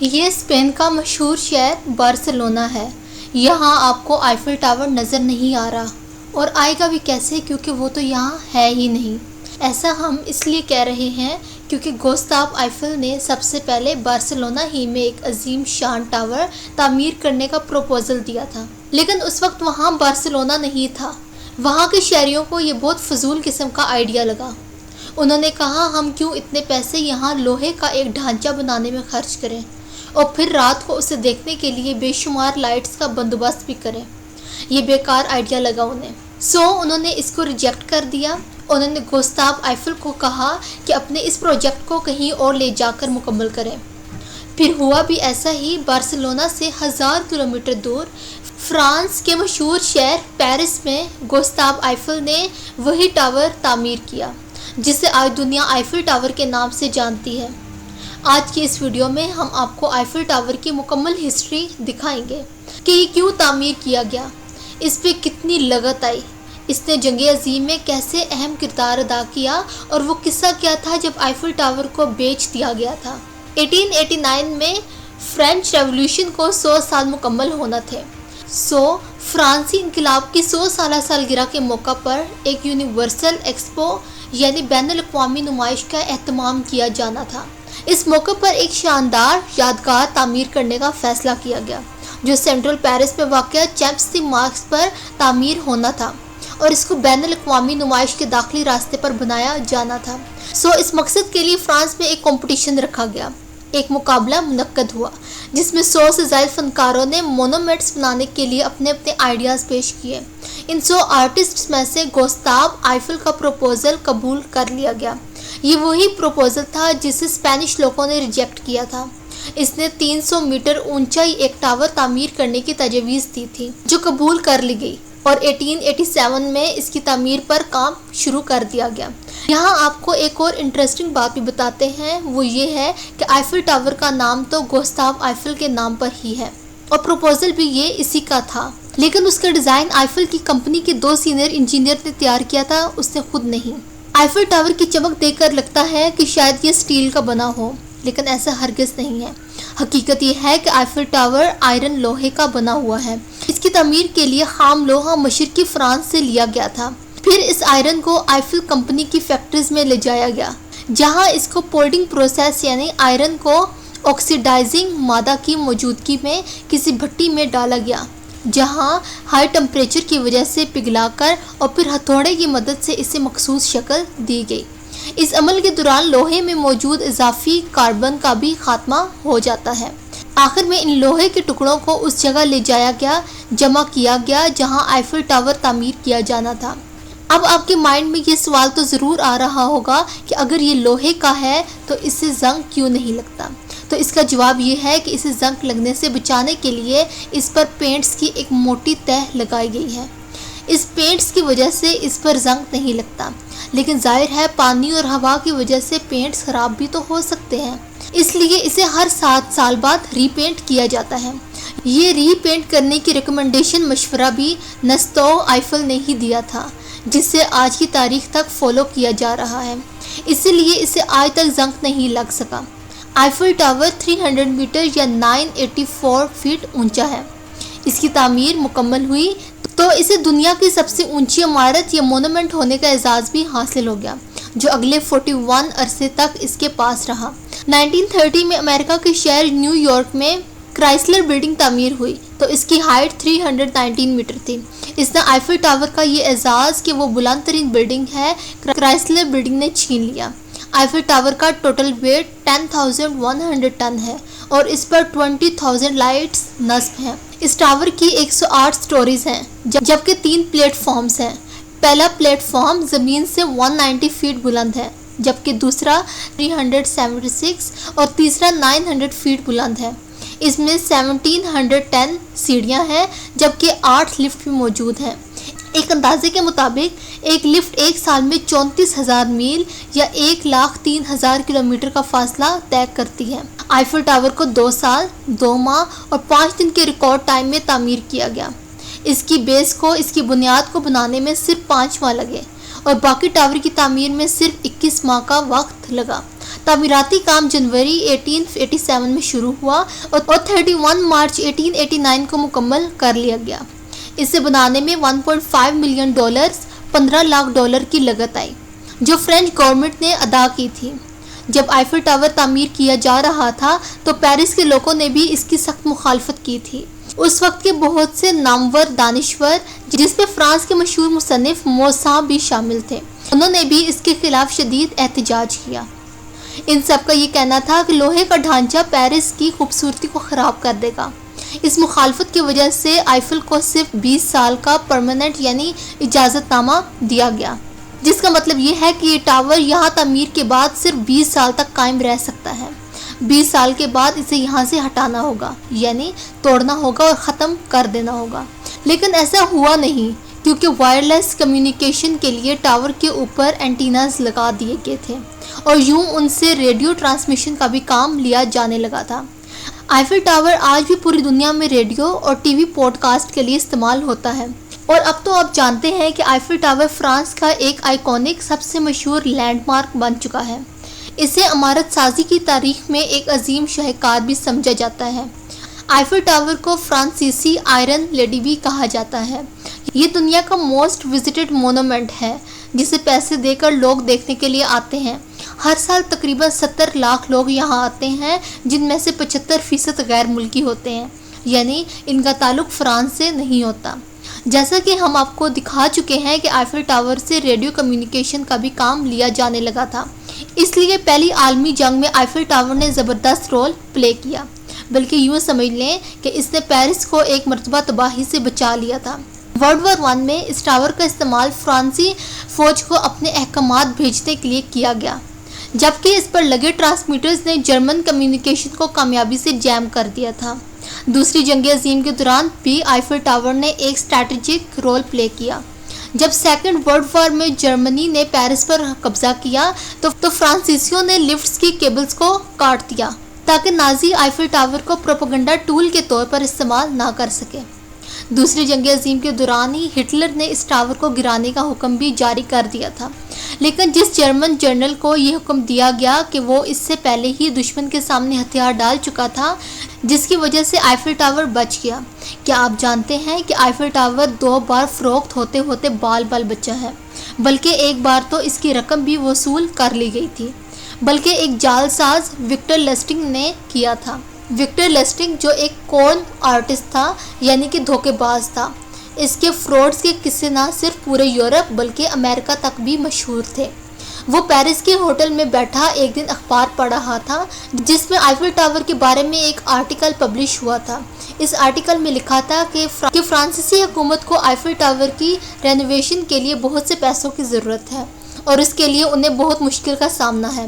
یہ اسپین کا مشہور شہر بارسلونا ہے۔ یہاں آپ کو آئیفل ٹاور نظر نہیں آ رہا، اور آئے گا بھی کیسے کیونکہ وہ تو یہاں ہے ہی نہیں۔ ایسا ہم اس لیے کہہ رہے ہیں کیونکہ گوستاو آئیفل نے سب سے پہلے بارسلونا ہی میں ایک عظیم شان ٹاور تعمیر کرنے کا پروپوزل دیا تھا، لیکن اس وقت وہاں بارسلونا نہیں تھا۔ وہاں کے شہریوں کو یہ بہت فضول قسم کا آئیڈیا لگا۔ انہوں نے کہا ہم کیوں اتنے پیسے یہاں لوہے کا ایک ڈھانچہ بنانے میں خرچ کریں اور پھر رات کو اسے دیکھنے کے لیے بے شمار لائٹس کا بندوبست بھی کریں۔ یہ بیکار آئیڈیا لگا انہیں، انہوں نے اس کو ریجیکٹ کر دیا۔ انہوں نے گوستاو آئیفل کو کہا کہ اپنے اس پروجیکٹ کو کہیں اور لے جا کر مکمل کریں۔ پھر ہوا بھی ایسا ہی۔ بارسلونا سے 1000 کلومیٹر دور فرانس کے مشہور شہر پیرس میں گوستاو آئیفل نے وہی ٹاور تعمیر کیا جسے آج دنیا آئیفل ٹاور کے نام سے جانتی ہے۔ آج کی اس ویڈیو میں ہم آپ کو آئیفل ٹاور کی مکمل ہسٹری دکھائیں گے کہ یہ کیوں تعمیر کیا گیا، اس پہ کتنی لاگت آئی، اس نے جنگ عظیم میں کیسے اہم کردار ادا کیا، اور وہ قصہ کیا تھا جب آئیفل ٹاور کو بیچ دیا گیا تھا۔ 1889 میں فرینچ ریولوشن کو 100 سال مکمل ہونا تھے۔ فرانسی انقلاب کی 100 سالہ سالگرہ کے موقع پر ایک یونیورسل ایکسپو یعنی بین الاقوامی نمائش کا اہتمام کیا جانا تھا۔ اس موقع پر ایک شاندار یادگار تعمیر کرنے کا فیصلہ کیا گیا جو سینٹرل پیرس میں واقع چیمپس دی مارکس پر تعمیر ہونا تھا، اور اس کو بین الاقوامی نمائش کے داخلی راستے پر بنایا جانا تھا۔ اس مقصد کے لیے فرانس میں ایک کمپٹیشن رکھا گیا۔ ایک مقابلہ منعقد ہوا جس میں 100 سے زائد فنکاروں نے مونومنٹس بنانے کے لیے اپنے آئیڈیاز پیش کیے۔ ان 100 آرٹسٹس میں سے گوستاو آئیفل کا پروپوزل قبول کر لیا گیا۔ یہ وہی پروپوزل تھا جسے اسپینش لوگوں نے ریجیکٹ کیا تھا۔ اس نے 300 میٹر اونچا ایک ٹاور تعمیر کرنے کی تجویز دی تھی جو قبول کر لی گئی، اور 1887 میں اس کی تعمیر پر کام شروع کر دیا گیا۔ یہاں آپ کو ایک اور انٹرسٹنگ بات بھی بتاتے ہیں، وہ یہ ہے کہ آئیفل ٹاور کا نام تو گوستاو آئیفل کے نام پر ہی ہے، اور پروپوزل بھی یہ اسی کا تھا، لیکن اس کا ڈیزائن آئیفل کی کمپنی کے 2 سینئر انجینئر نے تیار کیا تھا، اس نے خود نہیں۔ آئیفل ٹاور کی چمک دیکھ کر لگتا ہے کہ شاید یہ اسٹیل کا بنا ہو، لیکن ایسا ہرگز نہیں ہے۔ حقیقت یہ ہے کہ آئیفل ٹاور آئرن لوہے کا بنا ہوا ہے۔ اس کی تعمیر کے لیے خام لوہا مشرقی فرانس سے لیا گیا تھا، پھر اس آئرن کو آئیفل کمپنی کی فیکٹریز میں لے جایا گیا، جہاں اس کو پولڈنگ پروسیس یعنی آئرن کو آکسیڈائزنگ مادہ کی موجودگی میں کسی بھٹی میں ڈالا گیا، جہاں ہائی ٹمپریچر کی وجہ سے پگھلا کر اور پھر ہتھوڑے کی مدد سے اسے مخصوص شکل دی گئی۔ اس عمل کے دوران لوہے میں موجود اضافی کاربن کا بھی خاتمہ ہو جاتا ہے۔ آخر میں ان لوہے کے ٹکڑوں کو اس جگہ لے جایا گیا، جمع کیا گیا جہاں آئیفل ٹاور تعمیر کیا جانا تھا۔ اب آپ کے مائنڈ میں یہ سوال تو ضرور آ رہا ہوگا کہ اگر یہ لوہے کا ہے تو اس سے زنگ کیوں نہیں لگتا؟ تو اس کا جواب یہ ہے کہ اسے زنگ لگنے سے بچانے کے لیے اس پر پینٹس کی ایک موٹی تہ لگائی گئی ہے۔ اس پینٹس کی وجہ سے اس پر زنگ نہیں لگتا، لیکن ظاہر ہے پانی اور ہوا کی وجہ سے پینٹس خراب بھی تو ہو سکتے ہیں، اس لیے اسے ہر 7 سال بعد ری پینٹ کیا جاتا ہے۔ یہ ری پینٹ کرنے کی ریکمنڈیشن مشورہ بھی گوستاو آئیفل نے ہی دیا تھا، جسے آج کی تاریخ تک فالو کیا جا رہا ہے، اسی لیے اسے آج تک زنگ نہیں لگ سکا۔ آئیفل ٹاور 300 میٹر یا 984 فٹ اونچا ہے۔ اس کی تعمیر مکمل ہوئی تو اسے دنیا کی سب سے اونچی عمارت یا مونومنٹ ہونے کا اعزاز بھی حاصل ہو گیا، جو اگلے 41 عرصے تک اس کے پاس رہا۔ 1930 میں امریکہ کے شہر نیو یارک میں کرائسلر بلڈنگ تعمیر ہوئی تو اس کی ہائٹ 319 میٹر تھی۔ اس نے آئیفل ٹاور کا یہ اعزاز کہ وہ بلند ترین بلڈنگ ہے کرائسلر بلڈنگ نے چھین لیا۔ آئیفل ٹاور کا ٹوٹل ویٹ 10,100 ٹن ہے، اور اس پر 20,000 لائٹس نصب ہیں۔ اس ٹاور کی 108 سٹوریز ہیں، جبکہ 3 پلیٹ فارمز ہیں۔ پہلا پلیٹ فارم زمین سے 190 فٹ بلند ہے، جبکہ دوسرا 376 اور تیسرا 900 فٹ بلند ہے۔ اس میں 1710 سیڑھیاں ہیں، جبکہ 8 لفٹ بھی موجود ہیں۔ ایک اندازے کے مطابق ایک لفٹ ایک سال میں 34,000 میل یا 1,03,000 کلومیٹر کا فاصلہ طے کرتی ہے۔ آئیفل ٹاور کو 2 سال، 2 ماہ اور 5 دن کے ریکارڈ ٹائم میں تعمیر کیا گیا۔ اس کی بیس کو، اس کی بنیاد کو بنانے میں صرف 5 ماہ لگے، اور باقی ٹاور کی تعمیر میں صرف 21 ماہ کا وقت لگا۔ تعمیراتی کام جنوری 1887 میں شروع ہوا اور 31 مارچ 1889 کو مکمل کر لیا گیا۔ اسے بنانے میں $1.5 ملین 15 لاکھ ڈالر کی لاگت آئی، جو فرینچ گورنمنٹ نے ادا کی تھی۔ جب آئیفل ٹاور تعمیر کیا جا رہا تھا تو پیرس کے لوگوں نے بھی اس کی سخت مخالفت کی تھی۔ اس وقت کے بہت سے نامور دانشور، جس میں فرانس کے مشہور مصنف موسا بھی شامل تھے، انہوں نے بھی اس کے خلاف شدید احتجاج کیا۔ ان سب کا یہ کہنا تھا کہ لوہے کا ڈھانچہ پیرس کی خوبصورتی کو خراب کر دے گا۔ اس مخالفت کی وجہ سے آئیفل کو صرف 20 سال کا پرماننٹ یعنی اجازت نامہ دیا گیا، جس کا مطلب یہ ہے کہ یہ ٹاور یہاں تعمیر کے بعد صرف 20 سال تک قائم رہ سکتا ہے۔ 20 سال کے بعد اسے یہاں سے ہٹانا ہوگا، یعنی توڑنا ہوگا اور ختم کر دینا ہوگا۔ لیکن ایسا ہوا نہیں، کیونکہ وائرلیس کمیونیکیشن کے لیے ٹاور کے اوپر اینٹیناز لگا دیے گئے تھے اور یوں ان سے ریڈیو ٹرانسمیشن کا بھی کام لیا جانے لگا تھا۔ آئیفل ٹاور آج بھی پوری دنیا میں ریڈیو اور ٹی وی پوڈ کاسٹ کے لیے استعمال ہوتا ہے، اور اب تو آپ جانتے ہیں کہ آئیفل ٹاور فرانس کا ایک آئیکونک سب سے مشہور لینڈ مارک بن چکا ہے۔ اسے عمارت سازی کی تاریخ میں ایک عظیم شاہکار بھی سمجھا جاتا ہے۔ آئیفل ٹاور کو فرانسیسی آئرن لیڈی بھی کہا جاتا ہے۔ یہ دنیا کا موسٹ وزٹڈ مونومنٹ ہے، جسے پیسے دے کر لوگ دیکھنے کے لیے آتے ہیں۔ ہر سال تقریباً 70 لاکھ لوگ یہاں آتے ہیں، جن میں سے 75% غیر ملکی ہوتے ہیں، یعنی ان کا تعلق فرانس سے نہیں ہوتا۔ جیسا کہ ہم آپ کو دکھا چکے ہیں کہ آئیفل ٹاور سے ریڈیو کمیونیکیشن کا بھی کام لیا جانے لگا تھا، اس لیے پہلی عالمی جنگ میں آئیفل ٹاور نے زبردست رول پلے کیا، بلکہ یوں سمجھ لیں کہ اس نے پیرس کو ایک مرتبہ تباہی سے بچا لیا تھا۔ ورلڈ وار 1 میں اس ٹاور کا استعمال فرانسی فوج کو اپنے احکامات بھیجنے کے لیے کیا گیا، جبکہ اس پر لگے ٹرانسمیٹرز نے جرمن کمیونیکیشن کو کامیابی سے جیم کر دیا تھا۔ دوسری جنگ عظیم کے دوران بھی آئیفل ٹاور نے ایک اسٹریٹجک رول پلے کیا۔ جب سیکنڈ ورلڈ وار میں جرمنی نے پیرس پر قبضہ کیا تو فرانسیسیوں نے لفٹس کی کیبلز کو کاٹ دیا تاکہ نازی آئیفل ٹاور کو پروپیگنڈا ٹول کے طور پر استعمال نہ کر سکے۔ دوسری جنگ عظیم کے دوران ہی ہٹلر نے اس ٹاور کو گرانے کا حکم بھی جاری کر دیا تھا، لیکن جس جرمن جنرل کو یہ حکم دیا گیا کہ وہ اس سے پہلے ہی دشمن کے سامنے ہتھیار ڈال چکا تھا، جس کی وجہ سے آئیفل ٹاور بچ گیا۔ کیا آپ جانتے ہیں کہ آئیفل ٹاور 2 بار فروخت ہوتے ہوتے بال بچا ہے، بلکہ ایک بار تو اس کی رقم بھی وصول کر لی گئی تھی، بلکہ ایک جعل ساز وکٹر لیسٹنگ نے کیا تھا۔ وکٹر لیسٹنگ جو ایک کون آرٹسٹ تھا، یعنی کہ دھوکے باز تھا، اس کے فراڈز کے قصے نہ صرف پورے یورپ بلکہ امریکہ تک بھی مشہور تھے۔ وہ پیرس کے ہوٹل میں بیٹھا ایک دن اخبار پڑھ رہا تھا، جس میں آئیفل ٹاور کے بارے میں ایک آرٹیکل پبلش ہوا تھا۔ اس آرٹیکل میں لکھا تھا کہ فرانسیسی حکومت کو آئیفل ٹاور کی رینوویشن کے لیے بہت سے پیسوں کی ضرورت ہے اور اس کے لیے انہیں بہت مشکل کا سامنا ہے۔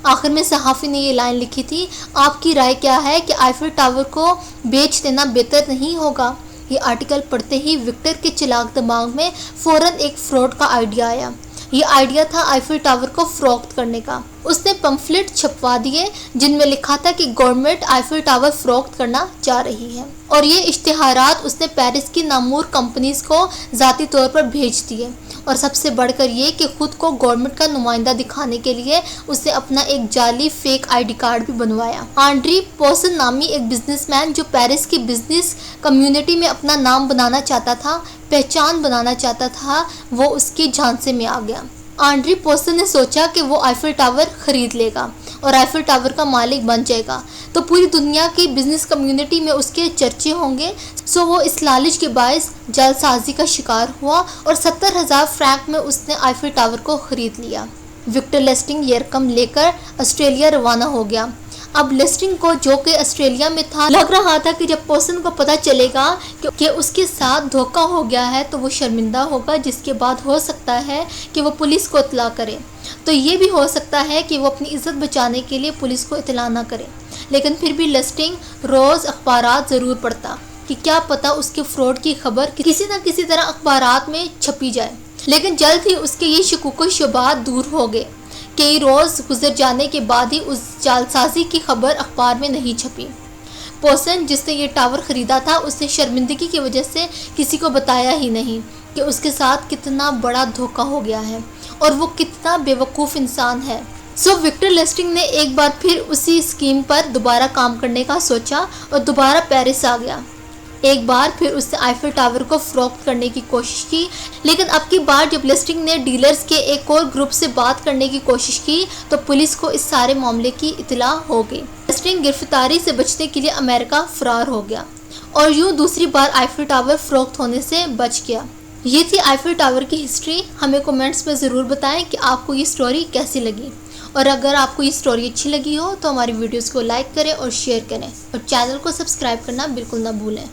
آخر میں صحافی نے یہ لائن لکھی تھی، آپ کی رائے کیا ہے کہ آئیفل ٹاور کو بیچ دینا بہتر نہیں ہوگا؟ یہ آرٹیکل پڑھتے ہی وکٹر کے چلاک دماغ میں فوراً ایک فراڈ کا آئیڈیا آیا۔ یہ آئیڈیا تھا آئیفل ٹاور کو فروخت کرنے کا۔ اس نے پمفلٹ چھپوا دیے جن میں لکھا تھا کہ گورنمنٹ آئیفل ٹاور فروخت کرنا چاہ رہی ہے، اور یہ اشتہارات اس نے پیرس کی نامور کمپنیز کو ذاتی طور پر بھیج دیے، اور سب سے بڑھ کر یہ کہ خود کو گورنمنٹ کا نمائندہ دکھانے کے لیے اس نے اپنا ایک جعلی فیک آئی ڈی کارڈ بھی بنوایا۔ آنڈری پوسن نامی ایک بزنس مین جو پیرس کی بزنس کمیونٹی میں اپنا نام بنانا چاہتا تھا، پہچان بنانا چاہتا تھا، وہ اس کی جھانسے میں آ گیا۔ آنڈری پوسن نے سوچا کہ وہ آئیفل ٹاور خرید لے گا اور آئیفل ٹاور کا مالک بن جائے گا تو پوری دنیا کی بزنس کمیونٹی میں اس کے چرچے ہوں گے۔ سو وہ اس لالچ کے باعث جعل سازی کا شکار ہوا اور 70,000 فرینک میں اس نے آئیفل ٹاور کو خرید لیا۔ وکٹر لیسٹنگ یہ رقم لے کر آسٹریلیا روانہ ہو گیا۔ اب لیسٹنگ کو، جو کہ آسٹریلیا میں تھا، لگ رہا تھا کہ جب پوسن کو پتہ چلے گا کہ اس کے ساتھ دھوکہ ہو گیا ہے تو وہ شرمندہ ہوگا، جس کے بعد ہو سکتا ہے کہ وہ پولیس کو اطلاع کرے۔ تو یہ بھی ہو سکتا ہے کہ وہ اپنی عزت بچانے کے لیے پولیس کو اطلاع نہ کرے، لیکن پھر بھی لیسٹنگ روز اخبارات ضرور پڑھتا کہ کیا پتہ اس کے فراڈ کی خبر کسی نہ کسی طرح اخبارات میں چھپی جائے۔ لیکن جلد ہی اس کے یہ شکوک و شبہات دور ہو گئے۔ کئی روز گزر جانے کے بعد ہی اس جعل سازی کی خبر اخبار میں نہیں چھپی۔ پوسن، جس نے یہ ٹاور خریدا تھا، اس نے شرمندگی کی وجہ سے کسی کو بتایا ہی نہیں کہ اس کے ساتھ کتنا بڑا دھوکہ ہو گیا ہے اور وہ کتنا بے وقوف انسان ہے۔ سو وکٹر لیسٹنگ نے ایک بار پھر اسی اسکیم پر دوبارہ کام کرنے کا سوچا اور دوبارہ پیرس آ گیا۔ ایک بار پھر اس نے آئیفل ٹاور کو فروخت کرنے کی کوشش کی، لیکن اب کی بار جب لیسٹنگ نے ڈیلرز کے ایک اور گروپ سے بات کرنے کی کوشش کی تو پولیس کو اس سارے معاملے کی اطلاع ہو گئی۔ لیسٹنگ گرفتاری سے بچنے کے لیے امریکہ فرار ہو گیا اور یوں دوسری بار آئیفل ٹاور فروخت ہونے سے بچ گیا۔ یہ تھی آئیفل ٹاور کی ہسٹری۔ ہمیں کومنٹس میں ضرور بتائیں کہ آپ کو یہ سٹوری کیسی لگی، اور اگر آپ کو یہ سٹوری اچھی لگی ہو تو ہماری ویڈیوز کو لائک کریں اور شیئر کریں، اور چینل کو سبسکرائب کرنا بالکل نہ بھولیں۔